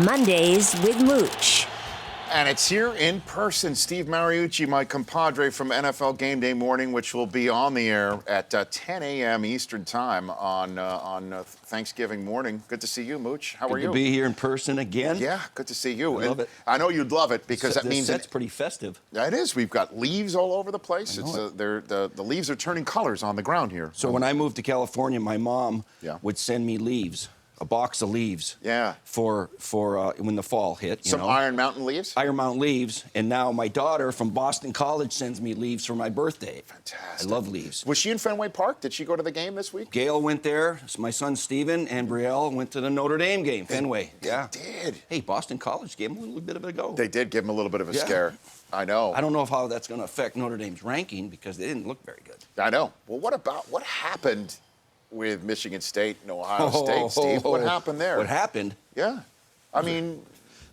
Mondays with Mooch. And it's here in person. Steve Mariucci, my compadre from NFL Game Day Morning, which will be on the air at 10 a.m. Eastern Time on Thanksgiving morning. Good to see you, Mooch. How are you? Good to be here in person again. Yeah, good to see you. I love it. I know you'd love it because that means it's pretty festive. It is. We've got leaves all over the place. The leaves are turning colors on the ground here. So when I moved to California, my mom Yeah. would send me leaves. A box of leaves. Yeah. For when the fall hit. Some Iron Mountain leaves? Iron Mountain leaves. And now my daughter from Boston College sends me leaves for my birthday. Fantastic. I love leaves. Was she in Fenway Park? Did she go to the game this week? Gail went there. My son Steven and Brielle went to the Notre Dame game, Fenway. They did. Hey, Boston College gave them a little bit of a go. They did give him a little bit of a scare. I know. I don't know how that's going to affect Notre Dame's ranking because they didn't look very good. I know. Well, what happened with Michigan State and Ohio State, Steve? What happened there? What happened? Yeah. I mean...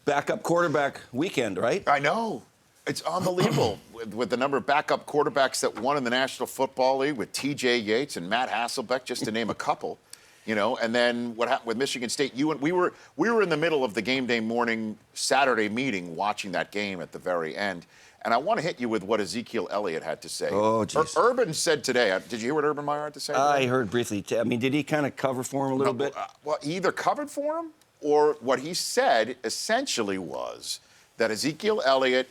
Backup quarterback weekend, right? I know. It's unbelievable with the number of backup quarterbacks that won in the National Football League with T.J. Yates and Matt Hasselbeck, just to name a couple. You know, and then what happened with Michigan State? We were in the middle of the Game Day Morning Saturday meeting watching that game at the very end. And I want to hit you with what Ezekiel Elliott had to say. Oh, geez. Urban said today, did you hear what Urban Meyer had to say today? I heard briefly. I mean, did he kind of cover for him a little bit? Well, he either covered for him or what he said essentially was that Ezekiel Elliott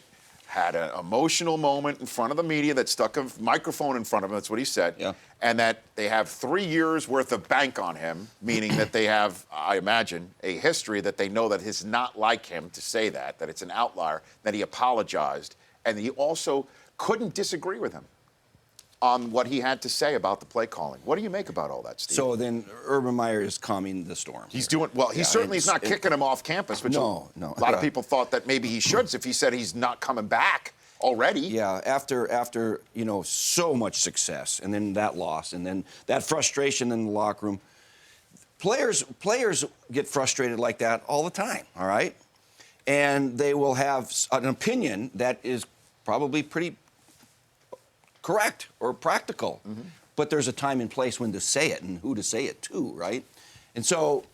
had an emotional moment in front of the media that stuck a microphone in front of him. That's what he said. Yeah. And that they have 3 years worth of bank on him, meaning that they have, I imagine, a history that they know that is not like him to say that it's an outlier, that he apologized. And he also couldn't disagree with him on what he had to say about the play calling. What do you make about all that, Steve? So then Urban Meyer is calming the storm. He's doing well. He certainly is not kicking him off campus, which no. A lot of people thought that maybe he should if he said he's not coming back already. Yeah, after so much success, and then that loss, and then that frustration in the locker room. Players get frustrated like that all the time. All right, and they will have an opinion that is probably pretty correct or practical. Mm-hmm. But there's a time and place when to say it and who to say it to, right? And so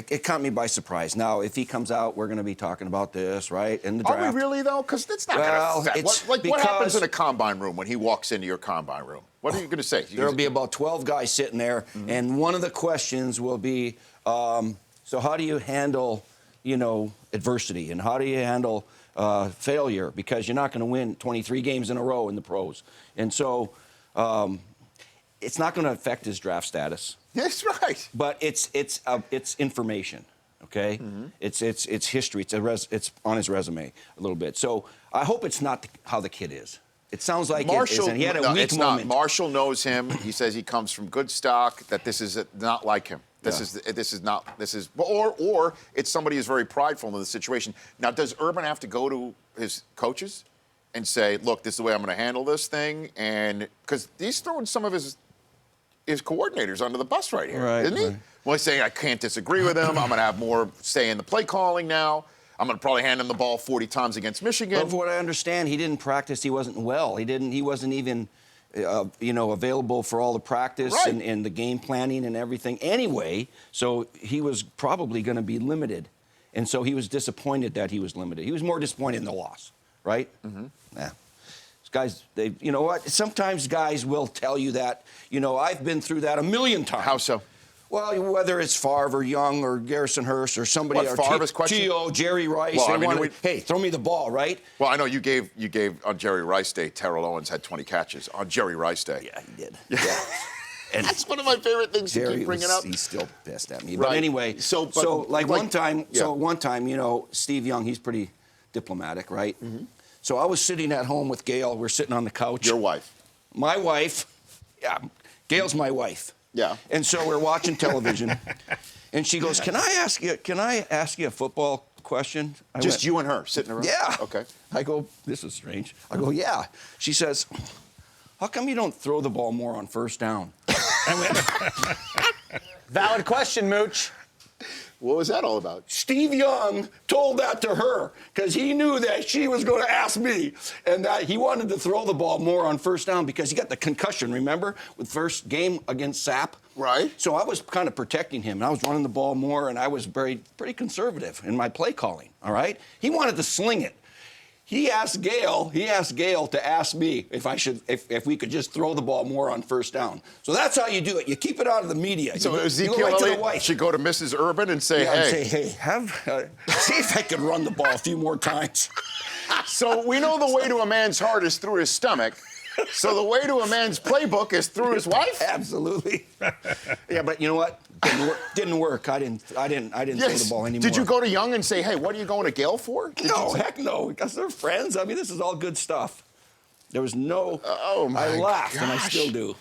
it caught me by surprise. Now, if he comes out, we're going to be talking about this, right? In the draft. Are we really, though? Because it's not going to affect. What happens in a combine room when he walks into your combine room? What are you going to say? There'll be about 12 guys sitting there, and one of the questions will be, so how do you handle, adversity, and how do you handle failure, because you're not going to win 23 games in a row in the pros. And so it's not going to affect his draft status. That's right. But it's information, okay? Mm-hmm. It's history. It's on his resume a little bit. So I hope it's not how the kid is. It sounds like Marshall, he had a weak moment. Marshall knows him. He says he comes from good stock, that this is not like him. Or it's somebody who's very prideful in the situation. Now, does Urban have to go to his coaches and say, look, this is the way I'm going to handle this thing? And because he's throwing some of his coordinators under the bus right here, isn't he? Right. Well, he's saying, I can't disagree with him. I'm going to have more say in the play calling now. I'm going to probably hand him the ball 40 times against Michigan. But from what I understand, he didn't practice. He wasn't well. He wasn't even available for all the practice and the game planning and everything anyway. So he was probably going to be limited. And so he was disappointed that he was limited. He was more disappointed in the loss, right? Mm-hmm. Yeah. Guys, you know what? Sometimes guys will tell you that. I've been through that a million times. How so? Well, whether it's Favre or Young or Garrison Hurst or somebody, or Favre's question? T.O., Jerry Rice, hey, throw me the ball, right? Well, I know you gave on Jerry Rice Day, Terrell Owens had 20 catches on Jerry Rice Day. Yeah, he did. Yeah. And that's one of my favorite things to keep bringing up. He's still pissed at me. Right. But anyway, one time, Steve Young, he's pretty diplomatic, right? Mm-hmm. So I was sitting at home with Gail. We're sitting on the couch. Your wife. My wife. Yeah, Gail's my wife. Yeah. And so we're watching television, and she goes, "Can I ask you a football question?" Just you and her sitting around? Yeah. Okay. I go, "This is strange." I go, "Yeah." She says, "How come you don't throw the ball more on first down?" I went, valid question, Mooch. What was that all about? Steve Young told that to her because he knew that she was going to ask me, and that he wanted to throw the ball more on first down because he got the concussion, remember, with first game against Sapp? Right. So I was kind of protecting him, and I was running the ball more, and I was pretty conservative in my play calling, all right? He wanted to sling it. He asked Gail to ask me if we could just throw the ball more on first down. So that's how you do it. You keep it out of the media. So you Ezekiel go right to the Elliott wife. should go to Mrs. Urban and say, Yeah, hey. and say, see if I can run the ball a few more times. So we know the way to a man's heart is through his stomach. So the way to a man's playbook is through his wife? Absolutely. Yeah, but you know what? Didn't work. I didn't throw the ball anymore. Did you go to Young and say, hey, what are you going to Gail for? No, heck no, because they're friends. I mean, this is all good stuff. There was no. Oh my I laughed, and I gosh. still do.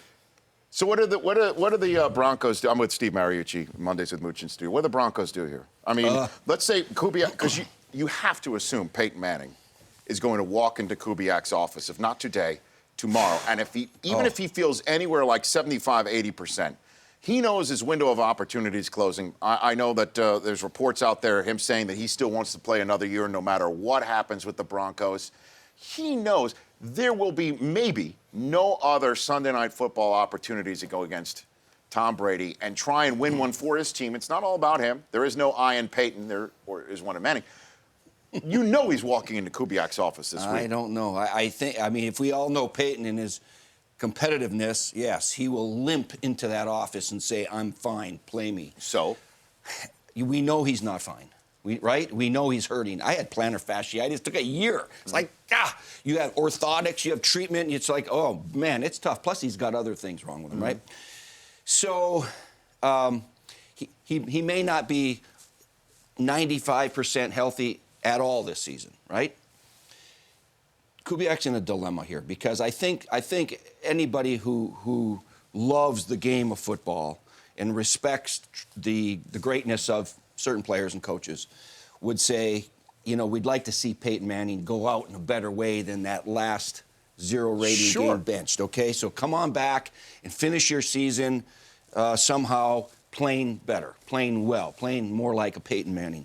So what do the Broncos do? I'm with Steve Mariucci, Mondays with Mooch in Studio. What do the Broncos do here? I mean, let's say Kubiak, because you have to assume Peyton Manning is going to walk into Kubiak's office, if not today, tomorrow. And if if he feels anywhere like 75, 80%, he knows his window of opportunity is closing. I know that there's reports out there, him saying that he still wants to play another year no matter what happens with the Broncos. He knows there will be maybe no other Sunday Night Football opportunities to go against Tom Brady and try and win one for his team. It's not all about him. There is no I in Peyton. There is one in Manning. You know he's walking into Kubiak's office this week. I don't know. I mean, if we all know Peyton and his competitiveness, yes, he will limp into that office and say, I'm fine, play me. So? We know he's not fine, right? We know he's hurting. I had plantar fasciitis. It took a year. It's like, you have orthotics, you have treatment, and it's like, oh, man, it's tough. Plus, he's got other things wrong with him, right? So he may not be 95% healthy at all this season, right? Kubiak's in a dilemma here because I think anybody who loves the game of football and respects the greatness of certain players and coaches would say, you know, we'd like to see Peyton Manning go out in a better way than that last zero rating game benched, okay? So come on back and finish your season somehow playing better, playing well, playing more like a Peyton Manning.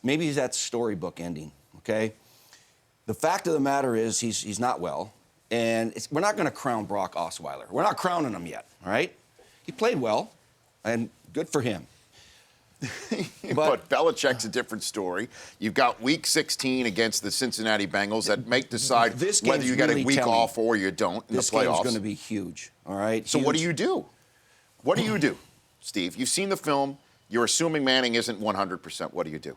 Maybe that's storybook ending, okay? The fact of the matter is he's not well, and we're not going to crown Brock Osweiler. We're not crowning him yet, all right? He played well, and good for him. But Belichick's a different story. You've got Week 16 against the Cincinnati Bengals that may decide whether you get a week off or you don't in the playoffs. This game's going to be huge, all right? So what do you do? What do you do, Steve? You've seen the film. You're assuming Manning isn't 100%. What do you do?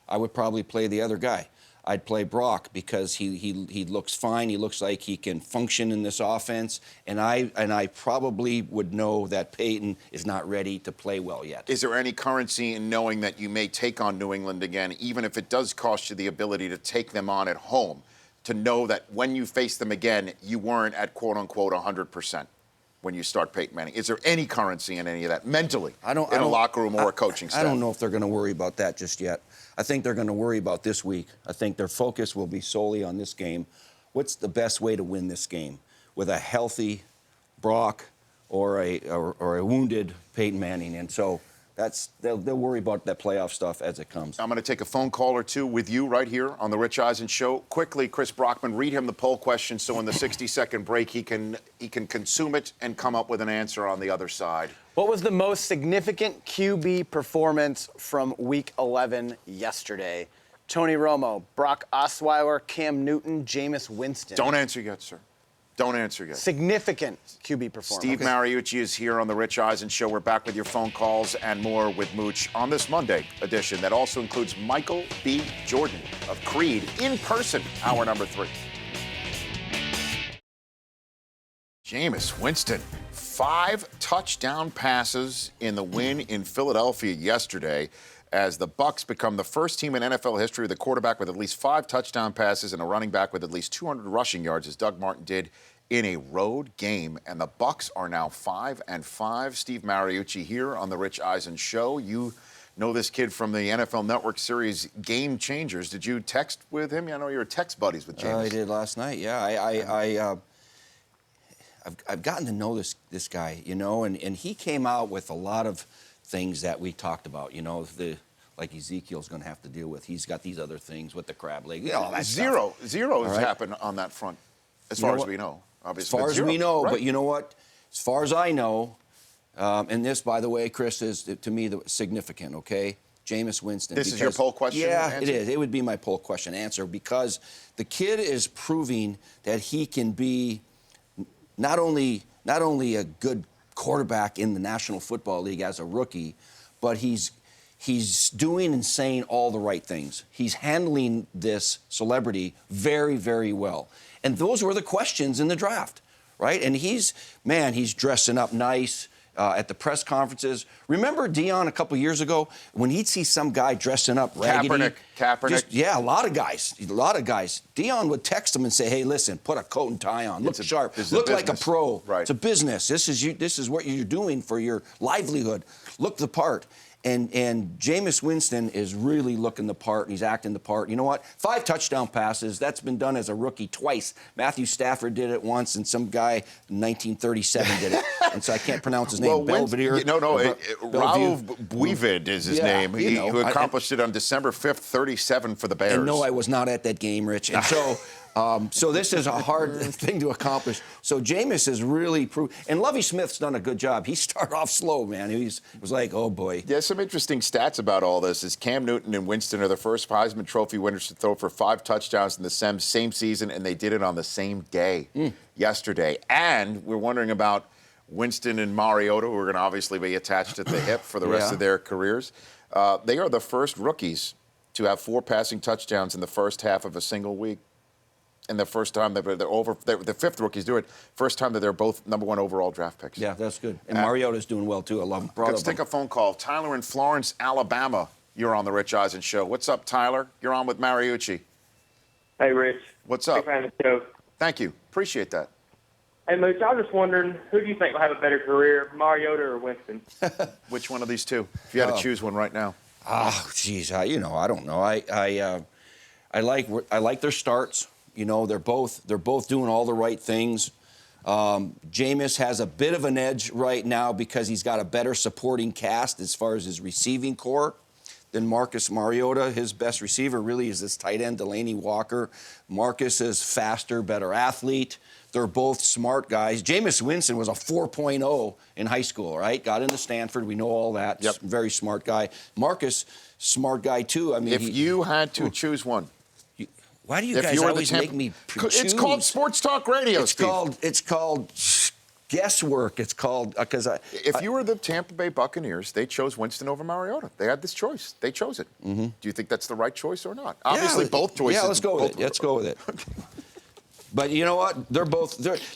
I would probably play the other guy. I'd play Brock because he looks fine. He looks like he can function in this offense, and I probably would know that Peyton is not ready to play well yet. Is there any currency in knowing that you may take on New England again, even if it does cost you the ability to take them on at home, to know that when you face them again, you weren't at quote-unquote 100% when you start Peyton Manning? Is there any currency in any of that mentally in a locker room or a coaching staff? I don't know if they're going to worry about that just yet. I think they're going to worry about this week. I think their focus will be solely on this game. What's the best way to win this game? With a healthy Brock or a wounded Peyton Manning. And so they'll worry about that playoff stuff as it comes. I'm going to take a phone call or two with you right here on the Rich Eisen Show. Quickly, Chris Brockman, read him the poll question so in the 60-second break he can consume it and come up with an answer on the other side. What was the most significant QB performance from Week 11 yesterday? Tony Romo, Brock Osweiler, Cam Newton, Jameis Winston. Don't answer yet, sir. Don't answer yet. Significant QB performance. Steve Mariucci is here on the Rich Eisen Show. We're back with your phone calls and more with Mooch on this Monday edition. That also includes Michael B. Jordan of Creed in person, hour number 3. Jameis Winston, 5 touchdown passes in the win in Philadelphia yesterday as the Bucs become the first team in NFL history with a quarterback with at least 5 touchdown passes and a running back with at least 200 rushing yards, as Doug Martin did in a road game. And the Bucs are now 5-5. Steve Mariucci here on the Rich Eisen Show. You know this kid from the NFL Network series Game Changers. Did you text with him? I know you're text buddies with James. I did last night, yeah. I've gotten to know this guy, you know, and he came out with a lot of things that we talked about. Like Ezekiel's going to have to deal with. He's got these other things with the crab leg. All that Zero stuff. has right? happened on that front, as far as we know. Obviously, as far as zero, we know, right. but you know what? As far as I know, and this, by the way, Chris, is to me significant. Okay, Jameis Winston. This is your poll question. Yeah, answer? it is. It would be my poll question answer because the kid is proving that he can be not only a good quarterback in the National Football League as a rookie, but he's doing and saying all the right things. He's handling this celebrity very, very well. And those were the questions in the draft, right? And he's dressing up nice at the press conferences. Remember Deion a couple years ago when he'd see some guy dressing up raggedy? Kaepernick. A lot of guys. Deion would text him and say, hey, listen, put a coat and tie on. Look sharp. Look like a pro. Right. It's a business. This is what you're doing for your livelihood. Look the part. And Jameis Winston is really looking the part, and he's acting the part. You know what? 5 touchdown passes. That's been done as a rookie twice. Matthew Stafford did it once, and some guy in 1937 did it. And so I can't pronounce his name. Belvedere. Raouf Buivid is his name. Who accomplished it on December 5th, 37 for the Bears. And no, I was not at that game, Rich. And so... so this is a hard thing to accomplish. So Jameis is really proved, and Lovie Smith's done a good job. He started off slow, man. It was like, oh boy. Yeah, some interesting stats about all this is Cam Newton and Winston are the first Heisman Trophy winners to throw for 5 touchdowns in the same season, and they did it on the same day yesterday. And we're wondering about Winston and Mariota, who are going to obviously be attached at the hip for the rest of their careers. They are the first rookies to have 4 passing touchdowns in the first half of a single week. And the first time the 5th rookies do it, first time that they're both #1 overall draft picks. Yeah, that's good. And Mariota's doing well, too. I love him. Let's take a phone call. Tyler in Florence, Alabama. You're on the Rich Eisen Show. What's up, Tyler? You're on with Mariucci. Hey, Rich. What's up? Big fan of the show. Thank you. Appreciate that. Hey, Mooch, I was just wondering, who do you think will have a better career, Mariota or Winston? Which one of these two? If you had to choose one right now. Oh, geez, I don't know. I like their starts. They're both doing all the right things. Jameis has a bit of an edge right now because he's got a better supporting cast as far as his receiving core than Marcus Mariota. His best receiver really is this tight end, Delaney Walker. Marcus is faster, better athlete. They're both smart guys. Jameis Winston was a 4.0 in high school, right? Got into Stanford. We know all that. Yep. Very smart guy. Marcus, smart guy, too. I mean, if you had to choose one. Why do you guys always make me choose? It's called sports talk radio, It's called guesswork. It's called because If you were the Tampa Bay Buccaneers, they chose Winston over Mariota. They had this choice. They chose it. Mm-hmm. Do you think that's the right choice or not? Obviously, both choices. Yeah, let's go with it. Let's go with it. But you know what?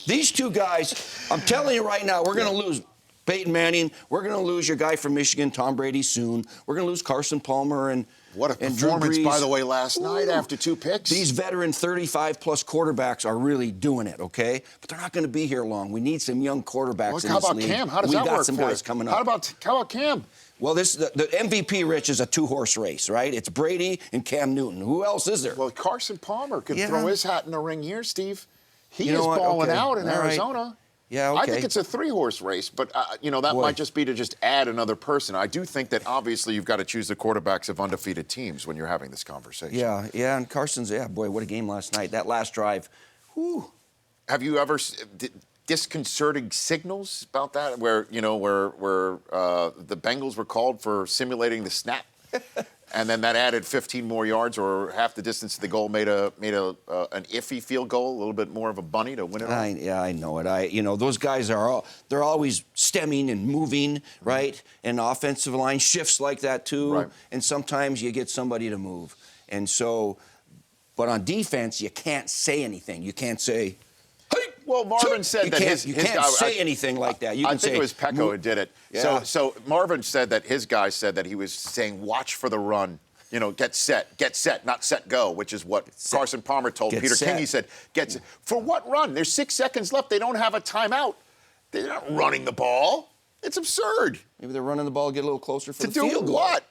These two guys. I'm telling you right now, we're going to lose Peyton Manning. We're going to lose your guy from Michigan, Tom Brady, soon. We're going to lose Carson Palmer and. What a performance, by the way, last night after 2 picks. These veteran 35-plus quarterbacks are really doing it, okay? But they're not going to be here long. We need some young quarterbacks in this league. How about Cam? How does that work? We got some guys coming up. How about Cam? Well, the MVP, Rich, is a 2-horse race, right? It's Brady and Cam Newton. Who else is there? Well, Carson Palmer could throw his hat in the ring here, Steve. He is balling out in Arizona. Right. Yeah, okay. I think it's a 3-horse race, but, that might just be to just add another person. I do think that, obviously, you've got to choose the quarterbacks of undefeated teams when you're having this conversation. Yeah, and Carson's, boy, what a game last night. That last drive, whew. Have you ever disconcerting signals about that where the Bengals were called for simulating the snap? And then that added 15 more yards or half the distance to the goal, made an iffy field goal, a little bit more of a bunny to win it. I know it. Those guys they're always stemming and moving, right? And offensive line shifts like that too. Right. And sometimes you get somebody to move. And so, but on defense, you can't say anything. You can't say. Well, Marvin said that you can't say anything like that. I think it was Pecco who did it. Yeah. So Marvin said that his guy said that he was saying, watch for the run. Get set, not set, go, which is what Carson Palmer told Peter King. He said, get set. For what run? There's 6 seconds left. They don't have a timeout. They're not running the ball. It's absurd. Maybe they're running the ball, get a little closer for the field goal. To do what?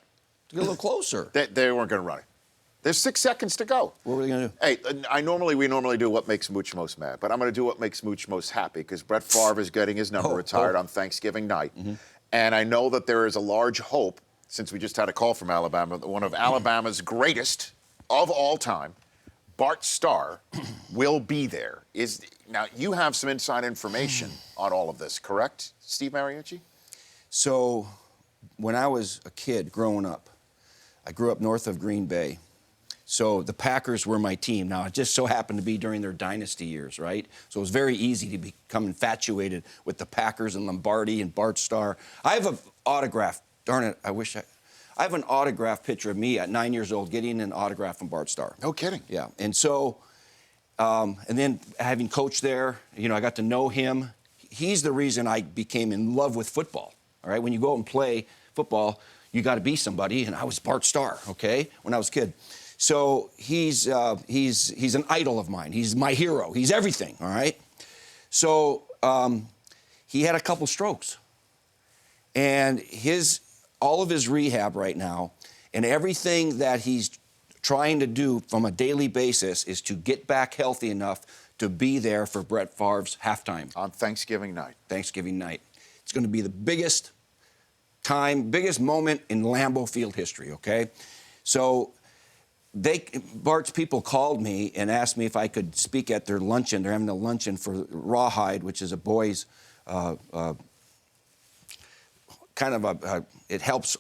To get a little closer. They weren't going to run it. There's 6 seconds to go. What were they going to do? Hey, we normally do what makes Mooch most mad, but I'm going to do what makes Mooch most happy because Brett Favre is getting his number retired on Thanksgiving night. Mm-hmm. And I know that there is a large hope, since we just had a call from Alabama, that one of Alabama's greatest of all time, Bart Starr, will be there. Now, you have some inside information on all of this, correct, Steve Mariucci? So, when I was a kid growing up, I grew up north of Green Bay. So the Packers were my team. Now, it just so happened to be during their dynasty years, right? So it was very easy to become infatuated with the Packers and Lombardi and Bart Starr. I have an autograph. Darn it, I have an autograph picture of me at 9 years old getting an autograph from Bart Starr. No kidding. Yeah, and so, and then having coached there, I got to know him. He's the reason I became in love with football, all right? When you go out and play football, you got to be somebody, and I was Bart Starr, okay, when I was a kid. So he's an idol of mine. He's my hero. He's everything, all right? So he had a couple strokes. And all of his rehab right now and everything that he's trying to do from a daily basis is to get back healthy enough to be there for Brett Favre's halftime. On Thanksgiving night. Thanksgiving night. It's going to be the biggest moment in Lambeau Field history, okay? So Bart's people called me and asked me if I could speak at their luncheon. They're having a luncheon for Rawhide, which is a boys' it helps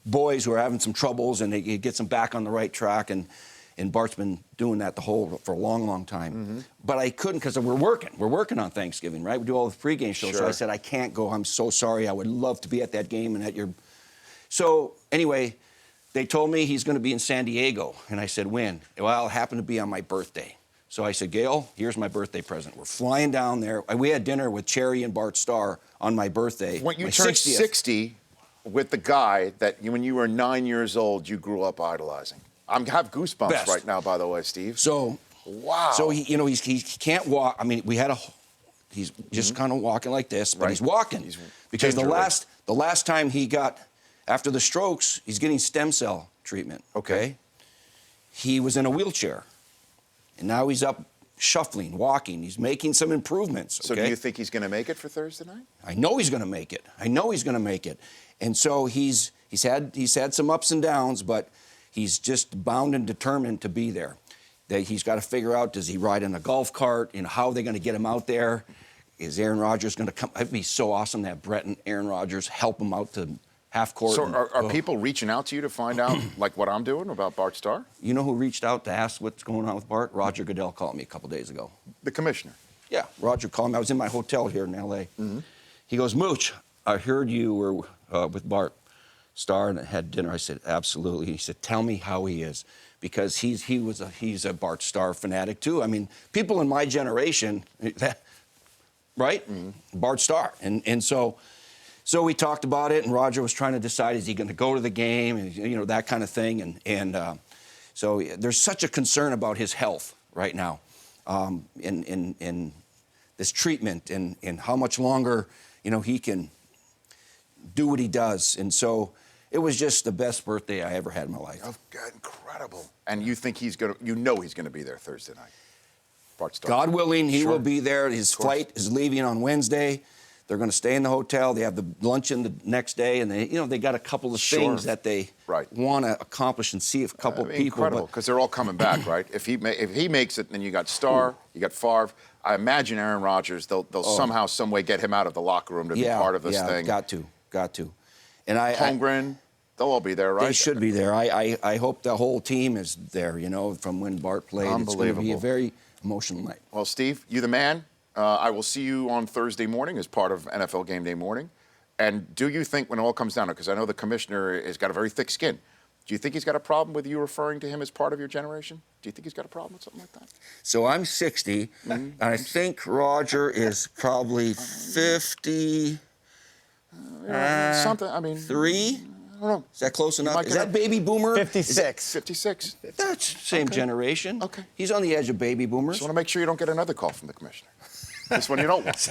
boys who are having some troubles, and it gets them back on the right track. And Bart's been doing that for a long, long time. Mm-hmm. But I couldn't because we're working. We're working on Thanksgiving, right? We do all the pregame shows. Sure. So I said, I can't go. I'm so sorry. I would love to be at that game and at your. So anyway, they told me he's going to be in San Diego. And I said, when? Well, it happened to be on my birthday. So I said, Gail, here's my birthday present. We're flying down there. We had dinner with Cherry and Bart Starr on my birthday. When you my turned 60th. 60 with the guy that when you were 9 years old, you grew up idolizing. I have goosebumps Best. right now, by the way, Steve. So, wow. So he can't walk. I mean, he's just kind of walking like this, but Right. he's walking. Because the last time he got, after the strokes, he's getting stem cell treatment. Okay. He was in a wheelchair, and now he's up shuffling, walking. He's making some improvements. So okay? do you think he's going to make it for Thursday night? I know he's going to make it. And so he's had some ups and downs, but he's just bound and determined to be there. That he's got to figure out, does he ride in a golf cart? How are they going to get him out there? Is Aaron Rodgers going to come? It'd be so awesome to have Brett and Aaron Rodgers help him out to half court. So are people reaching out to you to find out, like what I'm doing about Bart Starr? You know who reached out to ask what's going on with Bart? Roger Goodell called me a couple days ago. The commissioner. Yeah, Roger called me. I was in my hotel here in L.A. Mm-hmm. He goes, Mooch, I heard you were with Bart Starr and had dinner. I said, absolutely. He said, tell me how he is, because he's a Bart Starr fanatic too. I mean, people in my generation, right? Mm-hmm. Bart Starr, and so we talked about it, and Roger was trying to decide, is he going to go to the game, and that kind of thing, and so there's such a concern about his health right now, in this treatment, and how much longer he can do what he does, and so it was just the best birthday I ever had in my life. Oh, God, incredible! And you think he's going to be there Thursday night? Bart Starr. God willing, he Sure. will be there. His flight is leaving on Wednesday. They're going to stay in the hotel. They have the luncheon the next day, and they got a couple of things that they want to accomplish and see if a couple people. Incredible, because they're all coming back, right? If he makes it, then you got Starr, you got Favre. I imagine Aaron Rodgers. They'll somehow, some way get him out of the locker room to be part of this thing. Got to. And Holmgren, they'll all be there, right? They should be there. I hope the whole team is there. From when Bart played. Unbelievable. It's going to be a very emotional night. Well, Steve, you the man. I will see you on Thursday morning as part of NFL Game Day morning. And do you think, when it all comes down to it, because I know the commissioner has got a very thick skin, do you think he's got a problem with you referring to him as part of your generation? Do you think he's got a problem with something like that? So I'm 60, and I think Roger is probably 50. Something, I mean. 3? I don't know. Is that close enough? might Is get that a- baby boomer? 56. 56. That's same generation. Okay. He's on the edge of baby boomers. Just want to make sure you don't get another call from the commissioner. This one you don't want.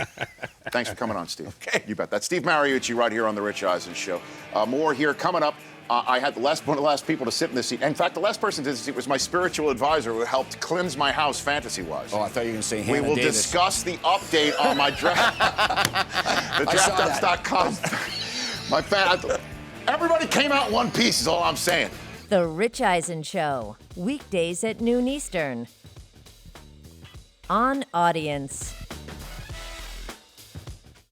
Thanks for coming on, Steve. Okay. You bet. That's Steve Mariucci right here on The Rich Eisen Show. More here coming up. I had one of the last people to sit in this seat. In fact, the last person to sit in this seat was my spiritual advisor who helped cleanse my house fantasy-wise. Oh, I thought you were going to say We Hannah will Davis. discuss the update on my draft. The DraftUps.com My fan. Everybody came out in one piece. Is all I'm saying. The Rich Eisen Show, weekdays at noon Eastern. On Audience.